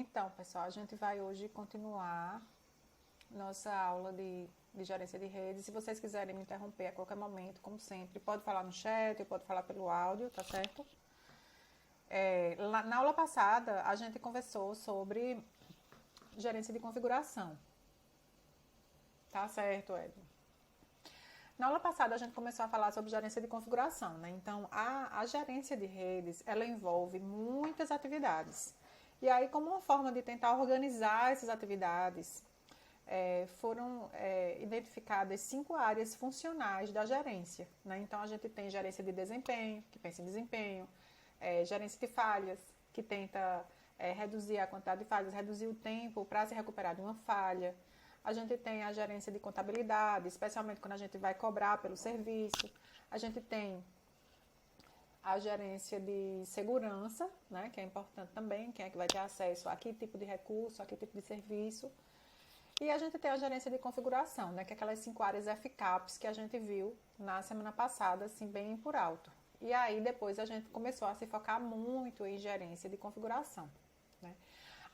Então, pessoal, a gente vai hoje continuar nossa aula de gerência de redes. Se vocês quiserem me interromper a qualquer momento, como sempre, pode falar no chat, pode falar pelo áudio, tá certo? Na aula passada, a gente conversou sobre gerência de configuração. Tá certo, Edson? Na aula passada, a gente começou a falar sobre gerência de configuração, né? Então, a gerência de redes, ela envolve muitas atividades. E aí, como uma forma de tentar organizar essas atividades, foram identificadas 5 áreas funcionais da gerência, né? Então, a gente tem gerência de desempenho, que pensa em desempenho, gerência de falhas, que tenta reduzir a quantidade de falhas, reduzir o tempo para se recuperar de uma falha. A gente tem a gerência de contabilidade, especialmente quando a gente vai cobrar pelo serviço. A gente tem a gerência de segurança, né, que é importante também, quem é que vai ter acesso a que tipo de recurso, a que tipo de serviço. E a gente tem a gerência de configuração, né, que é aquelas 5 áreas FCAPs que a gente viu na semana passada, assim, bem por alto. E aí depois a gente começou a se focar muito em gerência de configuração, né.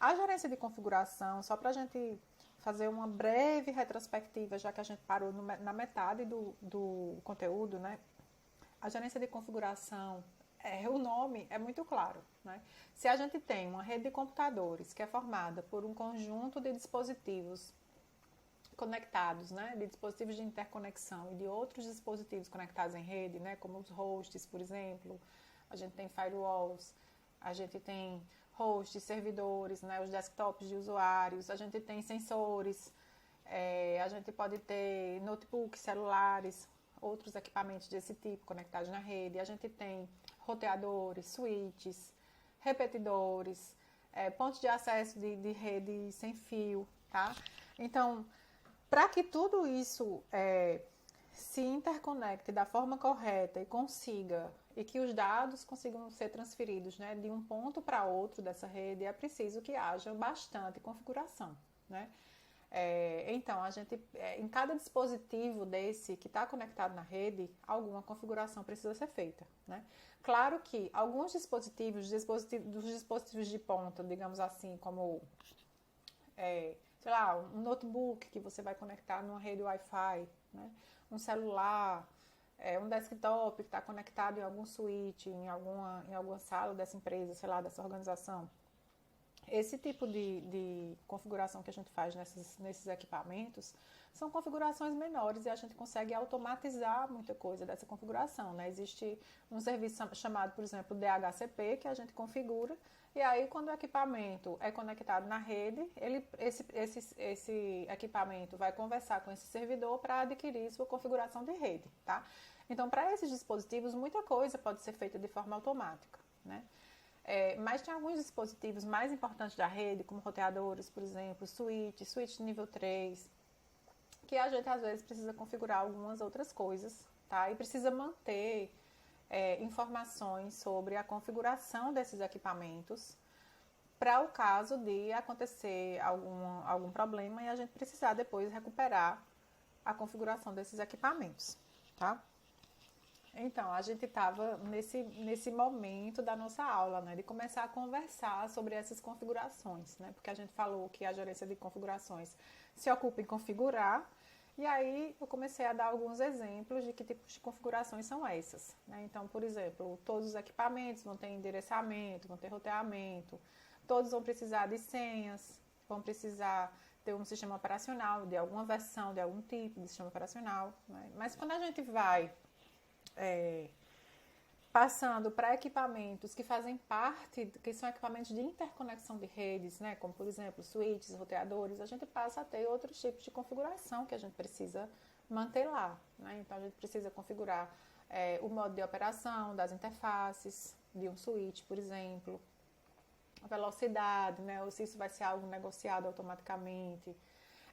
A gerência de configuração, só para a gente fazer uma breve retrospectiva, já que a gente parou na metade do conteúdo, né? A gerência de configuração, o nome é muito claro, né? Se a gente tem uma rede de computadores que é formada por um conjunto de dispositivos conectados, né? De dispositivos de interconexão e de outros dispositivos conectados em rede, né? Como os hosts, por exemplo, a gente tem firewalls, a gente tem hosts, servidores, né, os desktops de usuários, a gente tem sensores, a gente pode ter notebooks, celulares, outros equipamentos desse tipo conectados na rede, a gente tem roteadores, switches, repetidores, pontos de acesso de rede sem fio, tá? Então, para que tudo isso se interconecte da forma correta e consiga, e que os dados consigam ser transferidos, né, de um ponto para outro dessa rede, é preciso que haja bastante configuração, né? Então, a gente, em cada dispositivo desse que está conectado na rede, alguma configuração precisa ser feita, né? Claro que alguns dispositivos, dos dispositivos de ponta, digamos assim, como sei lá, um notebook que você vai conectar numa rede Wi-Fi, né? Um celular, um desktop que está conectado em algum switch, em alguma sala dessa empresa, sei lá, dessa organização. Esse tipo de configuração que a gente faz nesses equipamentos são configurações menores e a gente consegue automatizar muita coisa dessa configuração, né? Existe um serviço chamado, por exemplo, DHCP, que a gente configura, e aí quando o equipamento é conectado na rede, esse equipamento vai conversar com esse servidor para adquirir sua configuração de rede, tá? Então, para esses dispositivos, muita coisa pode ser feita de forma automática, né? Mas tem alguns dispositivos mais importantes da rede, como roteadores, por exemplo, switch nível 3, que a gente às vezes precisa configurar algumas outras coisas, tá? E precisa manter informações sobre a configuração desses equipamentos para o caso de acontecer algum problema e a gente precisar depois recuperar a configuração desses equipamentos, tá? Então, a gente estava nesse momento da nossa aula, né, de começar a conversar sobre essas configurações, né, porque a gente falou que a gerência de configurações se ocupa em configurar, e aí eu comecei a dar alguns exemplos de que tipos de configurações são essas, né. Então, por exemplo, todos os equipamentos vão ter endereçamento, vão ter roteamento, todos vão precisar de senhas, vão precisar ter um sistema operacional, de alguma versão, de algum tipo de sistema operacional, né. Mas quando a gente vai passando para equipamentos que fazem parte, que são equipamentos de interconexão de redes, né, como por exemplo switches, roteadores, a gente passa a ter outros tipos de configuração que a gente precisa manter lá, né? Então a gente precisa configurar o modo de operação das interfaces de um switch, por exemplo, a velocidade, né, ou se isso vai ser algo negociado automaticamente.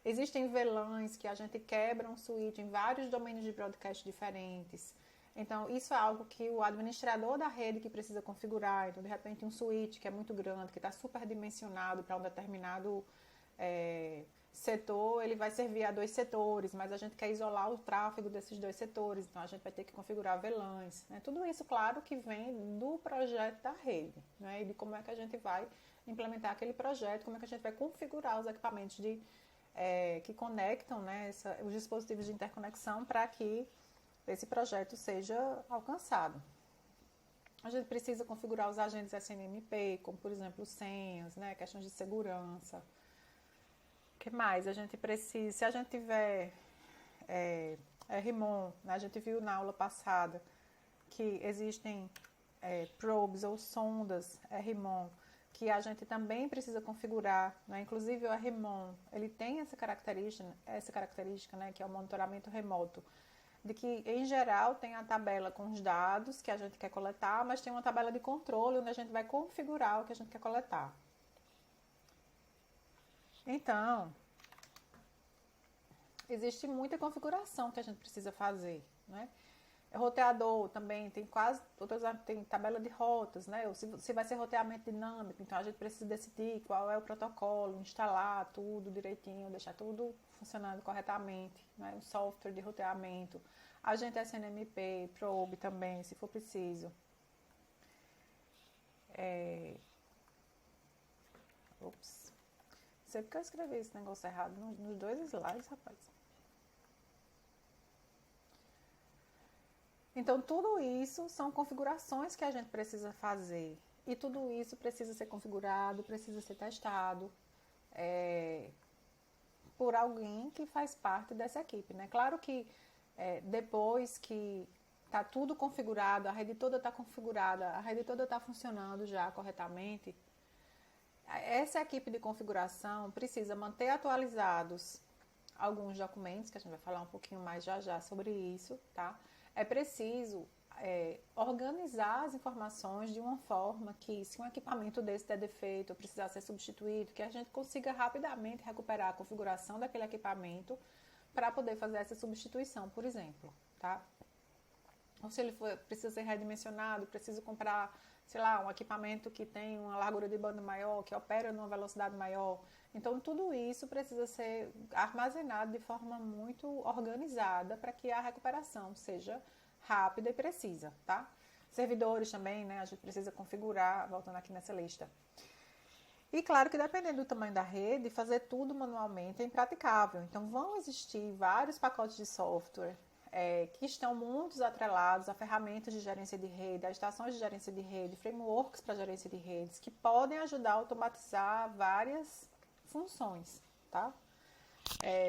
Existem VLANs que a gente quebra um switch em vários domínios de broadcast diferentes. Então, isso é algo que o administrador da rede que precisa configurar. Então, de repente, um switch que é muito grande, que está superdimensionado para um determinado setor ele vai servir a 2 setores, mas a gente quer isolar o tráfego desses 2 setores, então a gente vai ter que configurar VLANs. Né? Tudo isso, claro, que vem do projeto da rede, né? E de como é que a gente vai implementar aquele projeto, como é que a gente vai configurar os equipamentos que conectam, né, os dispositivos de interconexão para que esse projeto seja alcançado. A gente precisa configurar os agentes SNMP, como por exemplo senhas, né, questões de segurança. O que mais? A gente precisa, se a gente tiver RMON, né, a gente viu na aula passada que existem probes ou sondas RMON, que a gente também precisa configurar, né? Inclusive o RMON, ele tem essa característica, né, que é o monitoramento remoto, de que, em geral, tem a tabela com os dados que a gente quer coletar, mas tem uma tabela de controle onde a gente vai configurar o que a gente quer coletar. Então, existe muita configuração que a gente precisa fazer, né? Roteador também tem tabela de rotas, né? Ou se vai ser roteamento dinâmico, então a gente precisa decidir qual é o protocolo, instalar tudo direitinho, deixar tudo funcionando corretamente, né? O software de roteamento, agente SNMP, probe também, se for preciso. Ops. Não sei porque eu escrevi esse negócio errado nos 2 slides, rapaz. Então, tudo isso são configurações que a gente precisa fazer. E tudo isso precisa ser configurado, precisa ser testado por alguém que faz parte dessa equipe, né? Claro que depois que está tudo configurado, a rede toda está configurada, a rede toda está funcionando já corretamente, essa equipe de configuração precisa manter atualizados alguns documentos, que a gente vai falar um pouquinho mais já sobre isso, tá? É preciso organizar as informações de uma forma que, se um equipamento desse der defeito ou precisar ser substituído, que a gente consiga rapidamente recuperar a configuração daquele equipamento para poder fazer essa substituição, por exemplo, tá? Ou se ele precisa ser redimensionado, preciso comprar, sei lá, um equipamento que tem uma largura de banda maior, que opera numa velocidade maior. Então, tudo isso precisa ser armazenado de forma muito organizada para que a recuperação seja rápida e precisa, tá? Servidores também, né? A gente precisa configurar, voltando aqui nessa lista. E claro que dependendo do tamanho da rede, fazer tudo manualmente é impraticável. Então, vão existir vários pacotes de software que estão muito atrelados a ferramentas de gerência de rede, a estações de gerência de rede, frameworks para gerência de redes, que podem ajudar a automatizar várias funções, tá?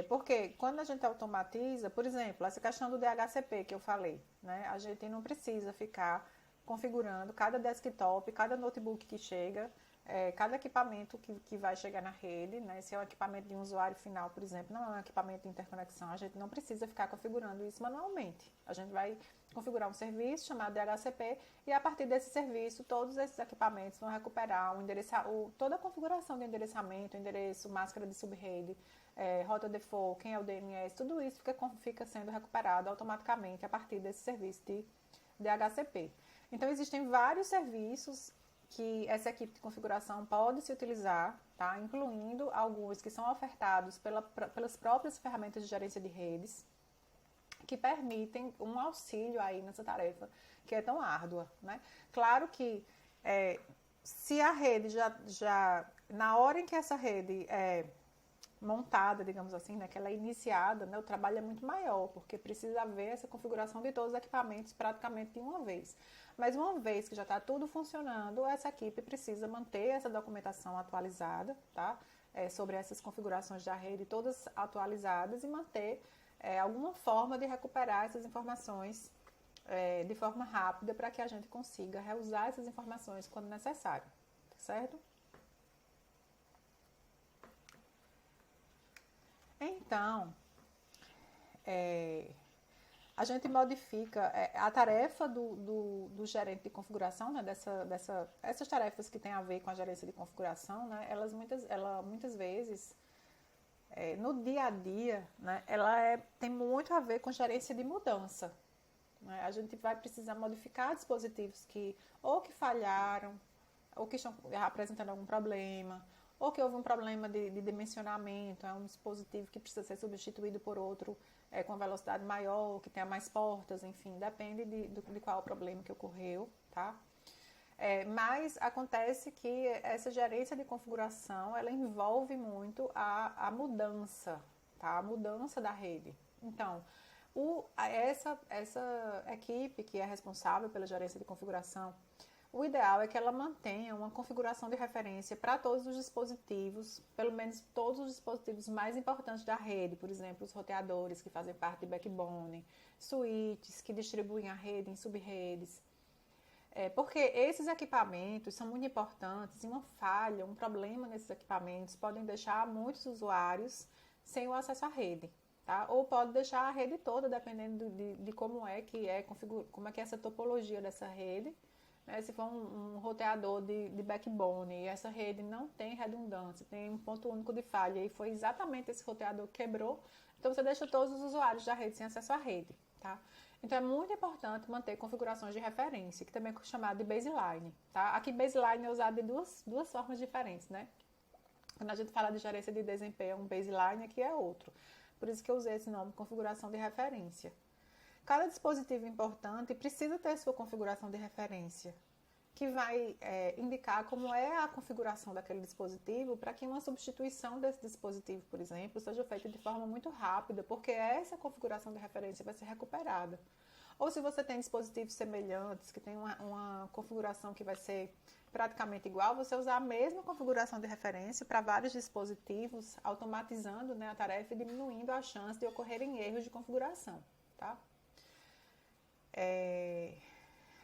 Porque quando a gente automatiza, por exemplo, essa questão do DHCP que eu falei, né? A gente não precisa ficar configurando cada desktop, cada notebook que chega, cada equipamento que vai chegar na rede, né? Se é um equipamento de um usuário final, por exemplo, não é um equipamento de interconexão, a gente não precisa ficar configurando isso manualmente. A gente vai configurar um serviço chamado DHCP e a partir desse serviço, todos esses equipamentos vão recuperar toda a configuração de endereçamento, endereço, máscara de subrede, rota default, quem é o DNS, tudo isso fica sendo recuperado automaticamente a partir desse serviço de DHCP. Então, existem vários serviços que essa equipe de configuração pode se utilizar, tá? Incluindo alguns que são ofertados pelas próprias ferramentas de gerência de redes, que permitem um auxílio aí nessa tarefa que é tão árdua, né? Claro que se a rede na hora em que essa rede é montada, digamos assim, né, que ela é iniciada, né, o trabalho é muito maior, porque precisa haver essa configuração de todos os equipamentos praticamente de uma vez. Mas uma vez que já está tudo funcionando, essa equipe precisa manter essa documentação atualizada, tá? Sobre essas configurações da rede, todas atualizadas, e manter alguma forma de recuperar essas informações de forma rápida para que a gente consiga reusar essas informações quando necessário, tá certo? Então, a gente modifica a tarefa do gerente de configuração, né, essas tarefas que têm a ver com a gerência de configuração, né, ela muitas vezes, no dia a dia, né, ela tem muito a ver com gerência de mudança. Né? A gente vai precisar modificar dispositivos que falharam, ou que estão apresentando algum problema, ou que houve um problema de dimensionamento, é um dispositivo que precisa ser substituído por outro com velocidade maior, que tenha mais portas, enfim, depende de qual o problema que ocorreu, tá? Mas acontece que essa gerência de configuração, ela envolve muito a mudança, tá? A mudança da rede. Então, essa equipe que é responsável pela gerência de configuração, o ideal é que ela mantenha uma configuração de referência para todos os dispositivos, pelo menos todos os dispositivos mais importantes da rede, por exemplo, os roteadores que fazem parte de backbone, switches que distribuem a rede em sub-redes. Porque esses equipamentos são muito importantes e uma falha, um problema nesses equipamentos podem deixar muitos usuários sem o acesso à rede, tá? Ou pode deixar a rede toda, dependendo de como é que é essa topologia dessa rede. Né? Se for um roteador de backbone e essa rede não tem redundância, tem um ponto único de falha e foi exatamente esse roteador que quebrou, então você deixa todos os usuários da rede sem acesso à rede, tá? Então é muito importante manter configurações de referência, que também é chamado de baseline, tá? Aqui baseline é usado de duas formas diferentes, né? Quando a gente fala de gerência de desempenho, um baseline aqui é outro. Por isso que eu usei esse nome, configuração de referência. Cada dispositivo importante precisa ter sua configuração de referência, que vai indicar como é a configuração daquele dispositivo para que uma substituição desse dispositivo, por exemplo, seja feita de forma muito rápida, porque essa configuração de referência vai ser recuperada. Ou se você tem dispositivos semelhantes, que tem uma configuração que vai ser praticamente igual, você usar a mesma configuração de referência para vários dispositivos, automatizando, né, a tarefa e diminuindo a chance de ocorrerem erros de configuração, tá?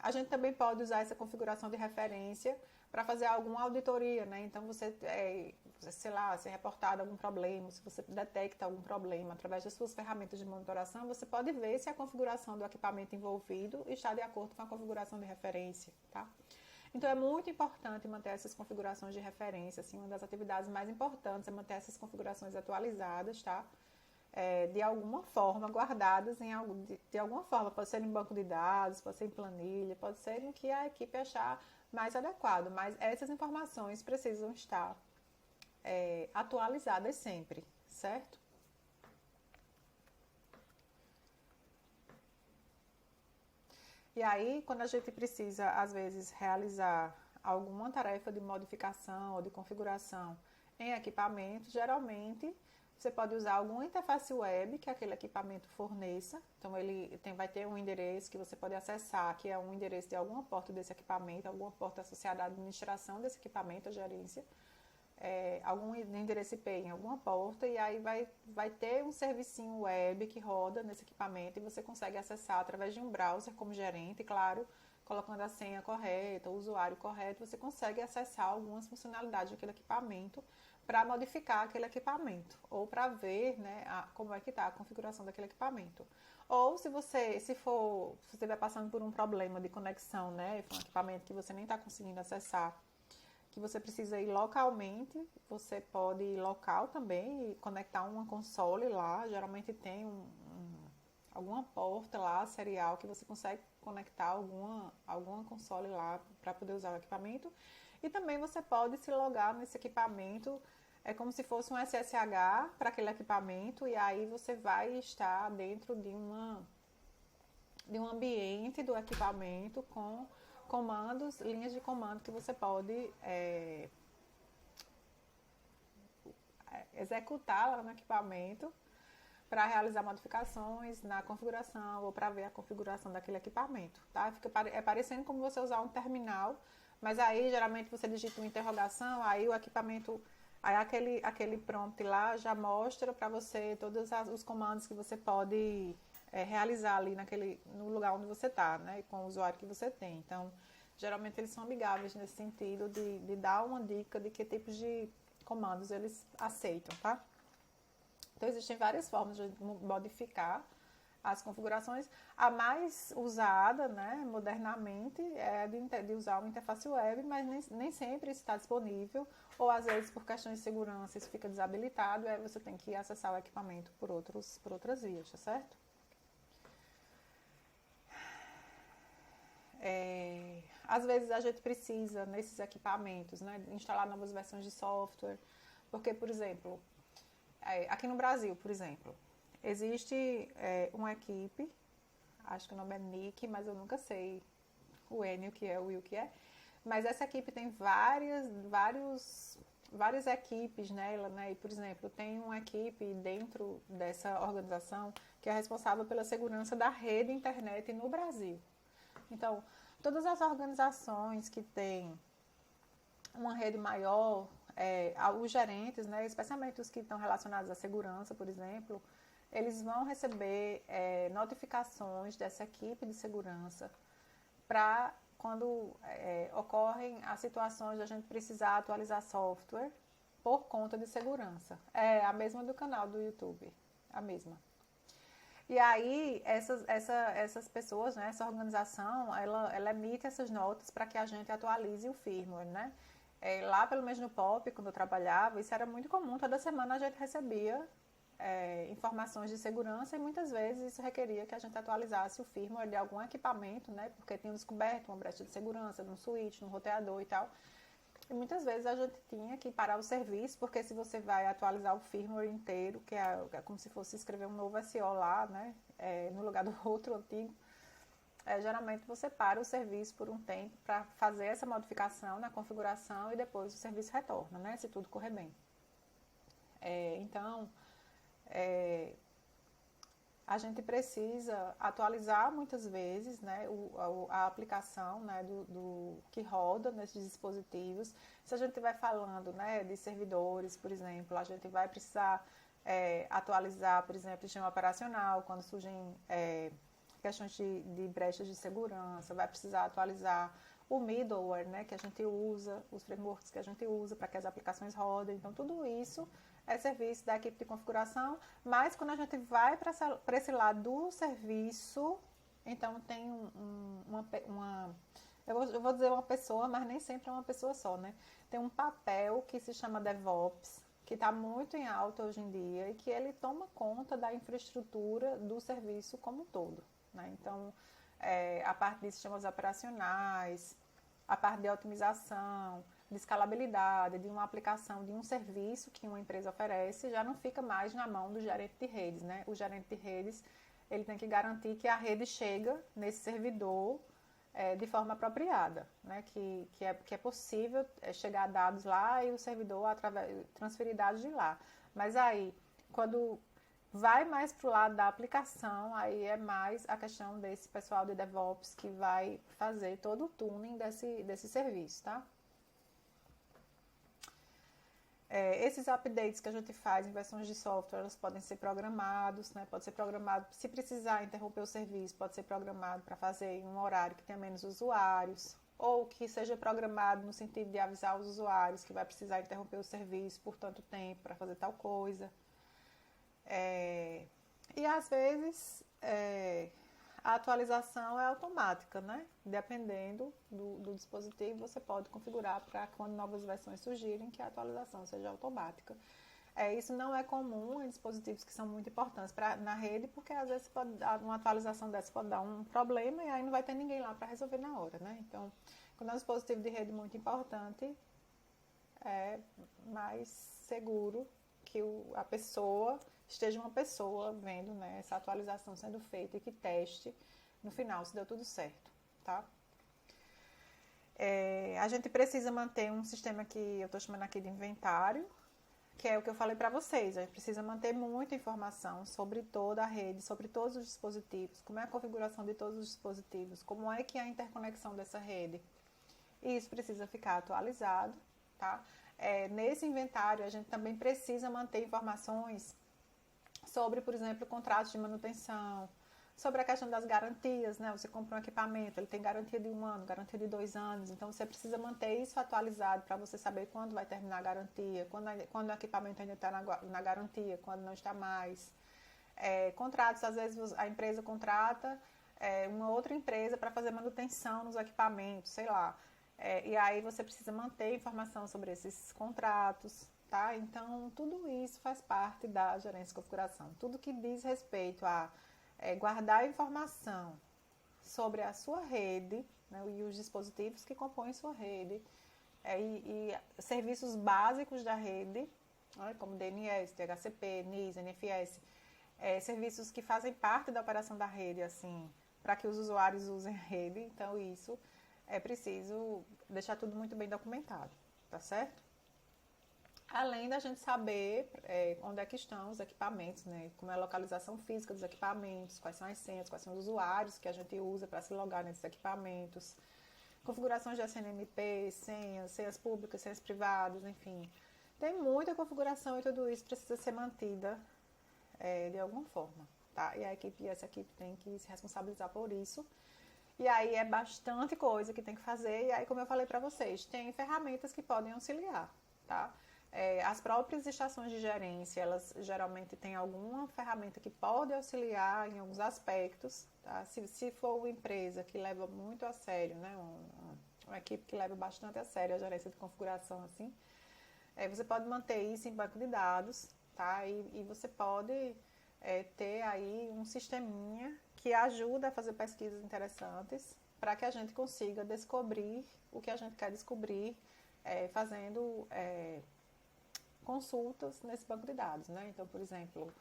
A gente também pode usar essa configuração de referência para fazer alguma auditoria, né? Então, sei lá, se é reportado algum problema, se você detecta algum problema através das suas ferramentas de monitoração, você pode ver se a configuração do equipamento envolvido está de acordo com a configuração de referência, tá? Então, é muito importante manter essas configurações de referência, assim, uma das atividades mais importantes é manter essas configurações atualizadas, tá? De alguma forma, guardadas de alguma forma, pode ser em banco de dados, pode ser em planilha, pode ser no que a equipe achar mais adequado, mas essas informações precisam estar atualizadas sempre, certo? E aí, quando a gente precisa, às vezes, realizar alguma tarefa de modificação ou de configuração em equipamento, geralmente você pode usar alguma interface web que aquele equipamento forneça. Então, vai ter um endereço que você pode acessar, que é um endereço de alguma porta desse equipamento, alguma porta associada à administração desse equipamento, à gerência, algum endereço IP em alguma porta, e aí vai ter um servicinho web que roda nesse equipamento e você consegue acessar através de um browser como gerente, claro, colocando a senha correta, o usuário correto, você consegue acessar algumas funcionalidades daquele equipamento para modificar aquele equipamento ou para ver, né, como é que está a configuração daquele equipamento. Ou se você estiver passando por um problema de conexão, né, com um equipamento que você nem está conseguindo acessar, que você precisa ir localmente, você pode ir local também e conectar uma console lá, geralmente tem alguma porta lá, serial, que você consegue conectar alguma console lá para poder usar o equipamento. E também você pode se logar nesse equipamento, é como se fosse um SSH para aquele equipamento, e aí você vai estar dentro de um ambiente do equipamento com comandos, linhas de comando que você pode executar lá no equipamento para realizar modificações na configuração ou para ver a configuração daquele equipamento, tá? É parecendo como você usar um terminal, mas aí geralmente você digita uma interrogação, aí o equipamento, aí aquele prompt lá já mostra para você todos os comandos que você pode realizar ali no lugar onde você está, né? Com o usuário que você tem. Então, geralmente eles são amigáveis nesse sentido de dar uma dica de que tipos de comandos eles aceitam, tá? Então, existem várias formas de modificar as configurações. A mais usada, né, modernamente, é de usar uma interface web, mas nem sempre isso está disponível, ou às vezes por questões de segurança isso fica desabilitado, aí você tem que acessar o equipamento por outras vias, tá certo? Às vezes a gente precisa, nesses equipamentos, né, instalar novas versões de software, porque, por exemplo, aqui no Brasil, por exemplo, existe uma equipe, acho que o nome é Nick, mas eu nunca sei o N o que é, o I o que é, mas essa equipe tem várias equipes nela, né? E, por exemplo, tem uma equipe dentro dessa organização que é responsável pela segurança da rede internet no Brasil. Então, todas as organizações que têm uma rede maior, os gerentes, né, especialmente os que estão relacionados à segurança, por exemplo, eles vão receber notificações dessa equipe de segurança para quando ocorrem as situações de a gente precisar atualizar software por conta de segurança. É a mesma do canal do YouTube, a mesma. E aí, essas pessoas, né, essa organização, ela emite essas notas para que a gente atualize o firmware, né? Lá pelo menos no POP, quando eu trabalhava, isso era muito comum, toda semana a gente recebia informações de segurança e muitas vezes isso requeria que a gente atualizasse o firmware de algum equipamento, né? Porque tinham descoberto uma brecha de segurança num switch, num roteador e tal. E muitas vezes a gente tinha que parar o serviço, porque se você vai atualizar o firmware inteiro, que é como se fosse escrever um novo SO lá, né? No lugar do outro antigo, geralmente você para o serviço por um tempo para fazer essa modificação na configuração e depois o serviço retorna, né? Se tudo correr bem. Então, a gente precisa atualizar muitas vezes, né, a aplicação, né, do que roda nesses dispositivos. Se a gente estiver falando, né, de servidores, por exemplo, a gente vai precisar atualizar, por exemplo, o sistema operacional quando surgem questões de brechas de segurança, vai precisar atualizar o middleware, né, que a gente usa, os frameworks que a gente usa para que as aplicações rodem. Então, tudo isso é serviço da equipe de configuração, mas quando a gente vai para esse lado do serviço, então tem eu vou dizer uma pessoa, mas nem sempre é uma pessoa só, né? Tem um papel que se chama DevOps, que está muito em alta hoje em dia e que ele toma conta da infraestrutura do serviço como um todo, né? Então, a parte de sistemas operacionais, a parte de otimização, de escalabilidade, de uma aplicação, de um serviço que uma empresa oferece, já não fica mais na mão do gerente de redes, né? O gerente de redes, ele tem que garantir que a rede chega nesse servidor de forma apropriada, né? Que é possível chegar dados lá e o servidor transferir dados de lá. Mas aí, quando vai mais para o lado da aplicação, aí é mais a questão desse pessoal de DevOps que vai fazer todo o tuning desse serviço, tá? Esses updates que a gente faz em versões de software, elas podem ser programados, né? Pode ser programado, se precisar interromper o serviço, pode ser programado para fazer em um horário que tenha menos usuários, ou que seja programado no sentido de avisar os usuários que vai precisar interromper o serviço por tanto tempo para fazer tal coisa. E às vezes a atualização é automática, né? Dependendo do dispositivo, você pode configurar para quando novas versões surgirem que a atualização seja automática. Isso não é comum em dispositivos que são muito importantes na rede, porque às vezes uma atualização dessa pode dar um problema e aí não vai ter ninguém lá para resolver na hora, né? Então, quando é um dispositivo de rede muito importante, é mais seguro que a pessoa esteja uma pessoa vendo, né, essa atualização sendo feita e que teste no final se deu tudo certo, tá? A gente precisa manter um sistema que eu estou chamando aqui de inventário, que é o que eu falei para vocês. A gente precisa manter muita informação sobre toda a rede, sobre todos os dispositivos, como é a configuração de todos os dispositivos, como é que é a interconexão dessa rede. E isso precisa ficar atualizado, tá? Nesse inventário, a gente também precisa manter informações sobre, por exemplo, contratos de manutenção, sobre a questão das garantias, né? Você compra um equipamento, ele tem garantia de 1 ano, garantia de 2 anos, então você precisa manter isso atualizado para você saber quando vai terminar a garantia, quando o equipamento ainda está na garantia, quando não está mais. Contratos, às vezes a empresa contrata uma outra empresa para fazer manutenção nos equipamentos, sei lá. E aí você precisa manter informação sobre esses contratos, tá? Então, tudo isso faz parte da gerência de configuração. Tudo que diz respeito a guardar informação sobre a sua rede, né, e os dispositivos que compõem sua rede, e serviços básicos da rede, né, como DNS, DHCP, NIS, NFS, serviços que fazem parte da operação da rede, assim, para que os usuários usem a rede. Então, isso é preciso deixar tudo muito bem documentado, tá certo? Além da gente saber onde é que estão os equipamentos, né? Como é a localização física dos equipamentos, quais são as senhas, quais são os usuários que a gente usa para se logar nesses equipamentos, configurações de SNMP, senhas públicas, senhas privadas, enfim. Tem muita configuração e tudo isso precisa ser mantida de alguma forma, tá? E essa equipe tem que se responsabilizar por isso. E aí é bastante coisa que tem que fazer, e aí, como eu falei para vocês, tem ferramentas que podem auxiliar, tá? As próprias estações de gerência, elas geralmente têm alguma ferramenta que pode auxiliar em alguns aspectos, tá? Se for uma empresa que leva muito a sério, né? Uma equipe que leva bastante a sério a gerência de configuração, assim, você pode manter isso em banco de dados, tá? E você pode ter aí um sisteminha que ajuda a fazer pesquisas interessantes para que a gente consiga descobrir o que a gente quer descobrir fazendo consultas nesse banco de dados, né? Então, por exemplo,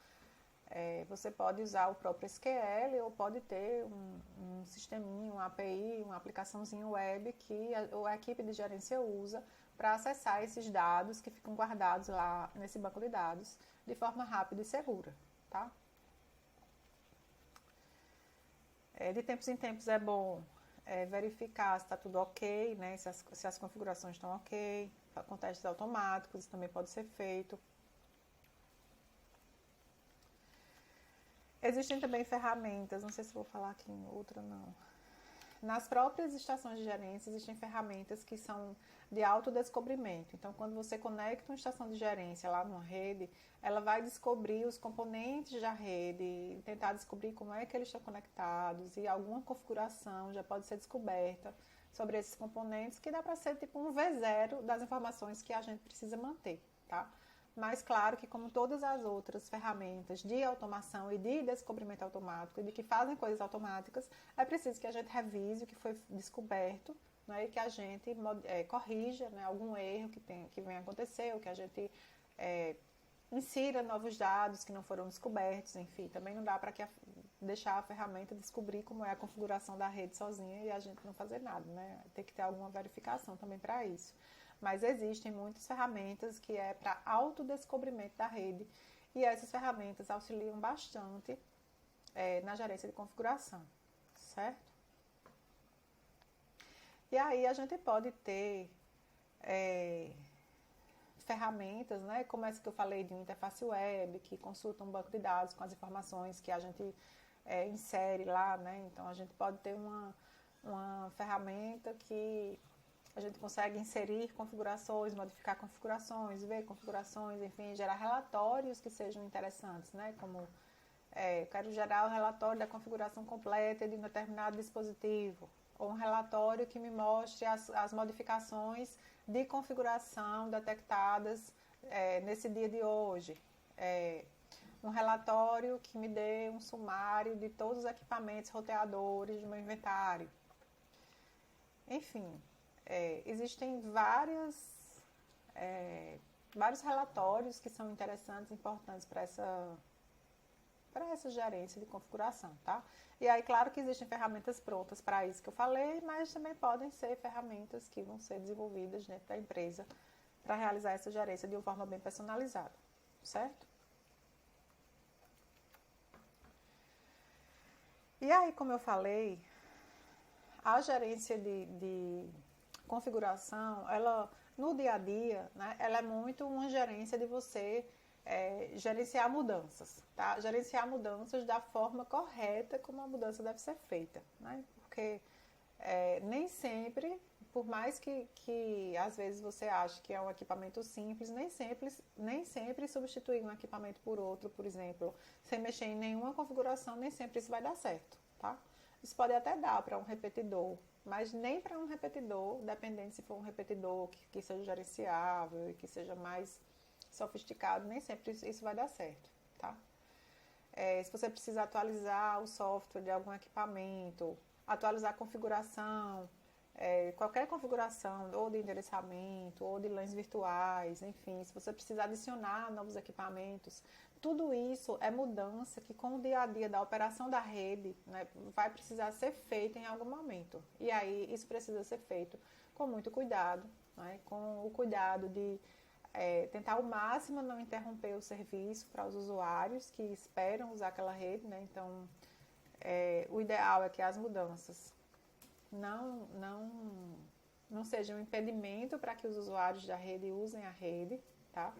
você pode usar o próprio SQL ou pode ter um sisteminha, uma API, uma aplicaçãozinha web que a equipe de gerência usa para acessar esses dados que ficam guardados lá nesse banco de dados de forma rápida e segura, tá? De tempos em tempos é bom verificar se está tudo ok, né? Se as configurações estão ok, com testes automáticos, isso também pode ser feito. Existem também ferramentas, não sei se vou falar aqui em outra, não. Nas próprias estações de gerência existem ferramentas que são de autodescobrimento. Então, quando você conecta uma estação de gerência lá numa rede, ela vai descobrir os componentes da rede, tentar descobrir como é que eles estão conectados, e alguma configuração já pode ser descoberta sobre esses componentes, que dá para ser tipo um V0 das informações que a gente precisa manter, tá? Mas claro que, como todas as outras ferramentas de automação e de descobrimento automático e de que fazem coisas automáticas, é preciso que a gente revise o que foi descoberto, né, e que a gente corrija, né, algum erro que venha acontecer, ou que a gente insira novos dados que não foram descobertos, enfim. Também não dá para deixar a ferramenta descobrir como é a configuração da rede sozinha e a gente não fazer nada, né? Tem que ter alguma verificação também para isso. Mas existem muitas ferramentas que é para autodescobrimento da rede, e essas ferramentas auxiliam bastante na gerência de configuração, certo? E aí a gente pode ter ferramentas, né, como essa que eu falei de uma interface web, que consulta um banco de dados com as informações que a gente insere lá, né? Então a gente pode ter uma ferramenta que a gente consegue inserir configurações, modificar configurações, ver configurações, enfim, gerar relatórios que sejam interessantes, né? Como eu quero gerar o relatório da configuração completa de um determinado dispositivo, ou um relatório que me mostre as modificações de configuração detectadas nesse dia de hoje. Um relatório que me dê um sumário de todos os equipamentos roteadores do meu inventário. Enfim, existem vários relatórios que são interessantes e importantes para essa gerência de configuração, tá? E aí, claro que existem ferramentas prontas para isso que eu falei, mas também podem ser ferramentas que vão ser desenvolvidas dentro da empresa para realizar essa gerência de uma forma bem personalizada, certo? E aí, como eu falei, a gerência de configuração, ela, no dia a dia, né, ela é muito uma gerência de você gerenciar mudanças, tá? Gerenciar mudanças da forma correta como a mudança deve ser feita, né? Porque nem sempre, por mais que às vezes você ache que é um equipamento simples, nem sempre substituir um equipamento por outro, por exemplo, sem mexer em nenhuma configuração, nem sempre isso vai dar certo, tá? Isso pode até dar para um repetidor, mas nem para um repetidor, dependendo se for um repetidor que seja gerenciável e que seja mais sofisticado, nem sempre isso vai dar certo, tá? Se você precisa atualizar o software de algum equipamento, atualizar a configuração, qualquer configuração, ou de endereçamento, ou de LANs virtuais, enfim, se você precisar adicionar novos equipamentos, tudo isso é mudança que com o dia a dia da operação da rede, né, vai precisar ser feita em algum momento. E aí isso precisa ser feito com muito cuidado, né, com o cuidado de tentar ao máximo não interromper o serviço para os usuários que esperam usar aquela rede, né? Então, o ideal é que as mudanças não sejam um impedimento para que os usuários da rede usem a rede, tá?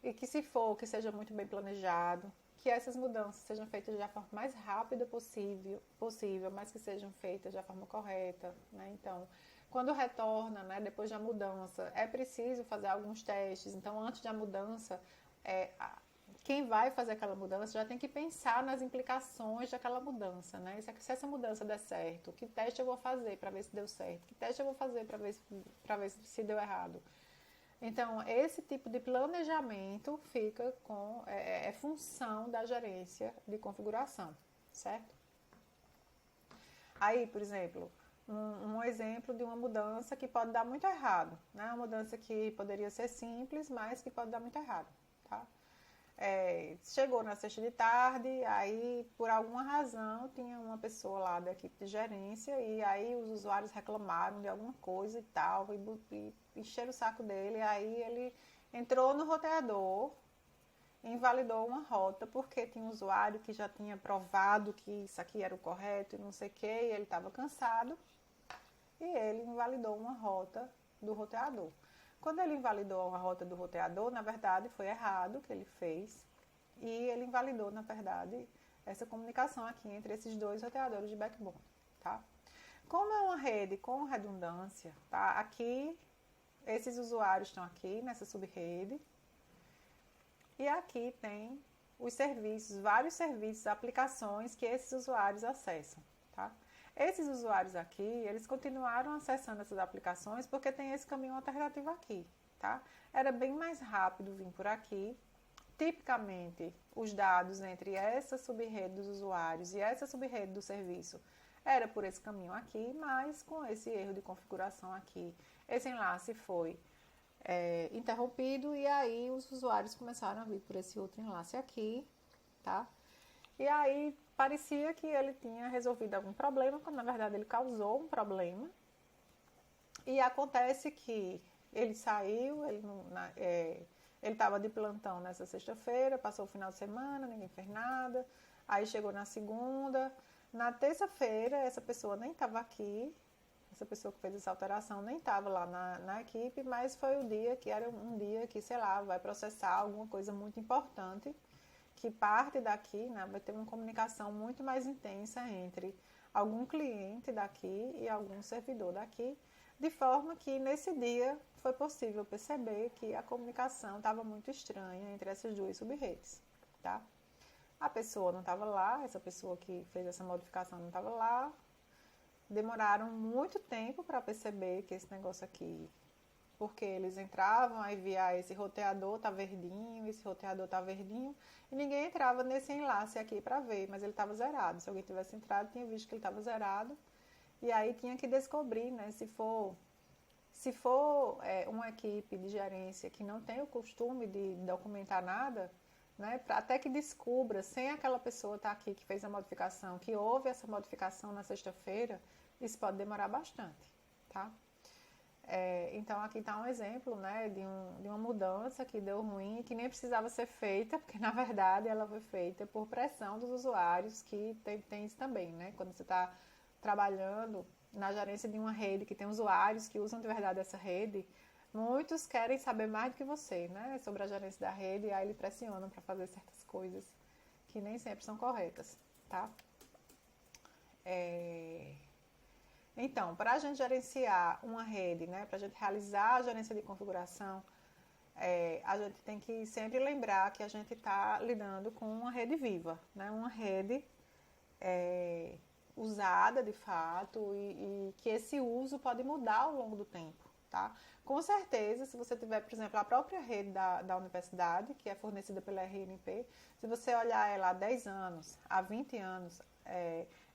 E que se for, que seja muito bem planejado, que essas mudanças sejam feitas da forma mais rápida possível, mas que sejam feitas da forma correta, né? Então, quando retorna, né, depois da mudança, é preciso fazer alguns testes. Então, antes da mudança, quem vai fazer aquela mudança já tem que pensar nas implicações daquela mudança, né? Se essa mudança der certo, que teste eu vou fazer para ver se deu certo? Que teste eu vou fazer para ver se deu errado? Então, esse tipo de planejamento fica é função da gerência de configuração, certo? Aí, por exemplo, um exemplo de uma mudança que pode dar muito errado, né? Uma mudança que poderia ser simples, mas que pode dar muito errado, tá? Chegou na sexta de tarde, aí por alguma razão tinha uma pessoa lá da equipe de gerência e aí os usuários reclamaram de alguma coisa e tal, e encheram o saco dele, aí ele entrou no roteador, invalidou uma rota porque tinha um usuário que já tinha provado que isso aqui era o correto e não sei o que, e ele estava cansado e ele invalidou uma rota do roteador. Quando ele invalidou a rota do roteador, na verdade foi errado o que ele fez e ele invalidou, na verdade, essa comunicação aqui entre esses dois roteadores de backbone, tá? Como é uma rede com redundância, tá? Aqui, esses usuários estão aqui nessa subrede e aqui tem os serviços, vários serviços, aplicações que esses usuários acessam, tá? Esses usuários aqui, eles continuaram acessando essas aplicações porque tem esse caminho alternativo aqui, tá? Era bem mais rápido vir por aqui. Tipicamente, os dados entre essa subrede dos usuários e essa subrede do serviço era por esse caminho aqui, mas com esse erro de configuração aqui, esse enlace foi interrompido e aí os usuários começaram a vir por esse outro enlace aqui, tá? E aí parecia que ele tinha resolvido algum problema, quando na verdade ele causou um problema. E acontece que ele saiu, ele estava de plantão nessa sexta-feira, passou o final de semana, ninguém fez nada. Aí chegou na segunda, na terça-feira essa pessoa nem estava aqui, essa pessoa que fez essa alteração nem estava lá na equipe, mas foi o dia que era um dia que, sei lá, vai processar alguma coisa muito importante, que parte daqui, né, vai ter uma comunicação muito mais intensa entre algum cliente daqui e algum servidor daqui, de forma que nesse dia foi possível perceber que a comunicação estava muito estranha entre essas duas subredes, tá? A pessoa não estava lá, essa pessoa que fez essa modificação não estava lá, demoraram muito tempo para perceber que esse negócio aqui, porque eles entravam, aí via esse roteador tá verdinho, esse roteador tá verdinho, e ninguém entrava nesse enlace aqui para ver, mas ele estava zerado. Se alguém tivesse entrado, tinha visto que ele estava zerado, e aí tinha que descobrir, né, se for uma equipe de gerência que não tem o costume de documentar nada, né, até que descubra, sem aquela pessoa estar aqui que fez a modificação, que houve essa modificação na sexta-feira, isso pode demorar bastante, tá? Então aqui está um exemplo, né, de uma mudança que deu ruim, que nem precisava ser feita, porque na verdade ela foi feita por pressão dos usuários, que tem isso também, né? Quando você está trabalhando na gerência de uma rede que tem usuários que usam de verdade essa rede, muitos querem saber mais do que você, né, sobre a gerência da rede, e aí eles pressionam para fazer certas coisas que nem sempre são corretas, tá? Então, para a gente gerenciar uma rede, né, para a gente realizar a gerência de configuração, a gente tem que sempre lembrar que a gente está lidando com uma rede viva, né, uma rede usada de fato e que esse uso pode mudar ao longo do tempo, tá? Com certeza, se você tiver, por exemplo, a própria rede da universidade, que é fornecida pela RNP, se você olhar ela há 10 anos, há 20 anos,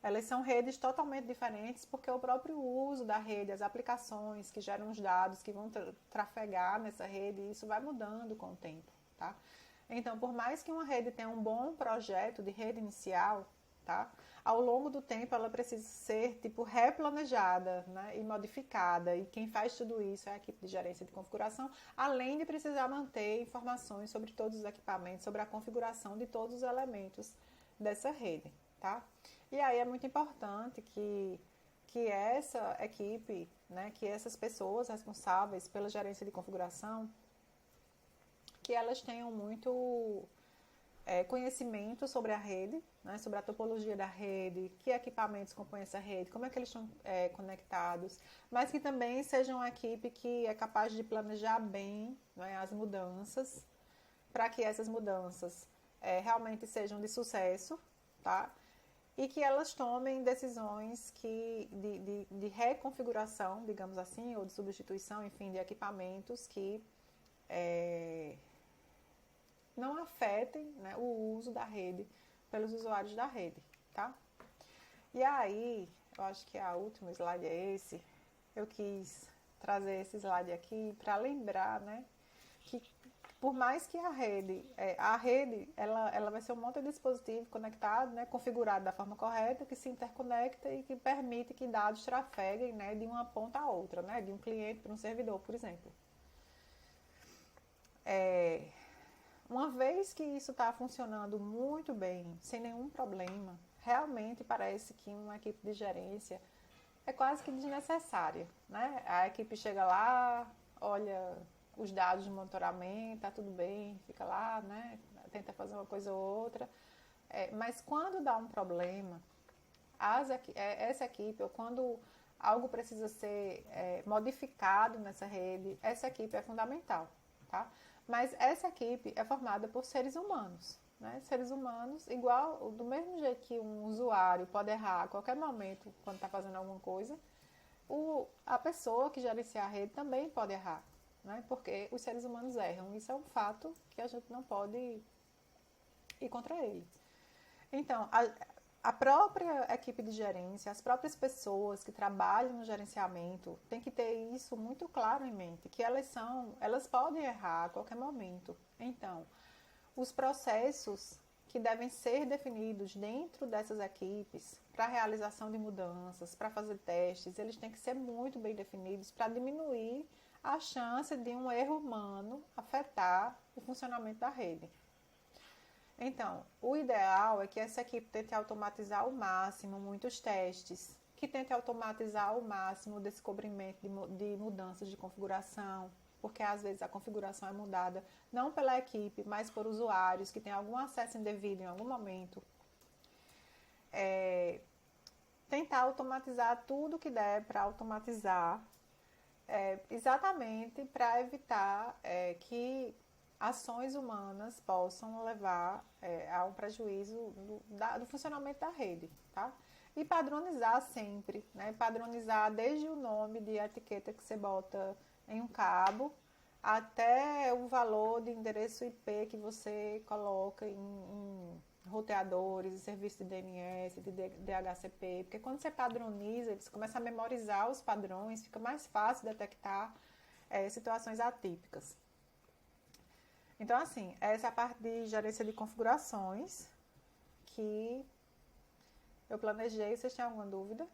Elas são redes totalmente diferentes porque o próprio uso da rede, as aplicações que geram os dados que vão trafegar nessa rede, isso vai mudando com o tempo, tá? Então, por mais que uma rede tenha um bom projeto de rede inicial, tá? Ao longo do tempo ela precisa ser tipo replanejada, né, e modificada, e quem faz tudo isso é a equipe de gerência de configuração, além de precisar manter informações sobre todos os equipamentos, sobre a configuração de todos os elementos dessa rede, tá? E aí é muito importante que essa equipe, né, que essas pessoas responsáveis pela gerência de configuração, que elas tenham muito conhecimento sobre a rede, né, sobre a topologia da rede, que equipamentos compõem essa rede, como é que eles estão conectados, mas que também sejam uma equipe que é capaz de planejar bem, né, as mudanças, para que essas mudanças realmente sejam de sucesso, tá? E que elas tomem decisões de reconfiguração, digamos assim, ou de substituição, enfim, de equipamentos que não afetem, né, o uso da rede pelos usuários da rede, tá? E aí, eu acho que a última slide é esse. Eu quis trazer esse slide aqui para lembrar, né, que por mais que a rede ela vai ser um monte de dispositivo conectado, né, configurado da forma correta, que se interconecta e que permite que dados trafeguem, né, de uma ponta a outra, né, de um cliente para um servidor, por exemplo. Uma vez que isso está funcionando muito bem, sem nenhum problema, realmente parece que uma equipe de gerência é quase que desnecessária, né? A equipe chega lá, olha os dados de monitoramento, tá tudo bem, fica lá, né? Tenta fazer uma coisa ou outra. Mas quando dá um problema, essa equipe, ou quando algo precisa ser modificado nessa rede, essa equipe é fundamental, tá? Mas essa equipe é formada por seres humanos, né? Seres humanos, igual, do mesmo jeito que um usuário pode errar a qualquer momento quando está fazendo alguma coisa, a pessoa que gerencia a rede também pode errar, né? Porque os seres humanos erram. Isso é um fato que a gente não pode ir contra ele. Então, a própria equipe de gerência, as próprias pessoas que trabalham no gerenciamento, tem que ter isso muito claro em mente, que elas podem errar a qualquer momento. Então, os processos que devem ser definidos dentro dessas equipes para a realização de mudanças, para fazer testes, eles têm que ser muito bem definidos para diminuir a chance de um erro humano afetar o funcionamento da rede. Então, o ideal é que essa equipe tente automatizar ao máximo muitos testes, que tente automatizar ao máximo o descobrimento de mudanças de configuração, porque às vezes a configuração é mudada não pela equipe, mas por usuários que têm algum acesso indevido em algum momento. Tentar automatizar tudo que der para automatizar, exatamente para evitar que ações humanas possam levar a um prejuízo do funcionamento da rede, tá? E padronizar sempre, né? Padronizar desde o nome de etiqueta que você bota em um cabo até o valor de endereço IP que você coloca em roteadores, serviços de DNS, de DHCP, porque quando você padroniza, você começa a memorizar os padrões, fica mais fácil detectar situações atípicas. Então, assim, essa é a parte de gerência de configurações que eu planejei. Vocês têm alguma dúvida?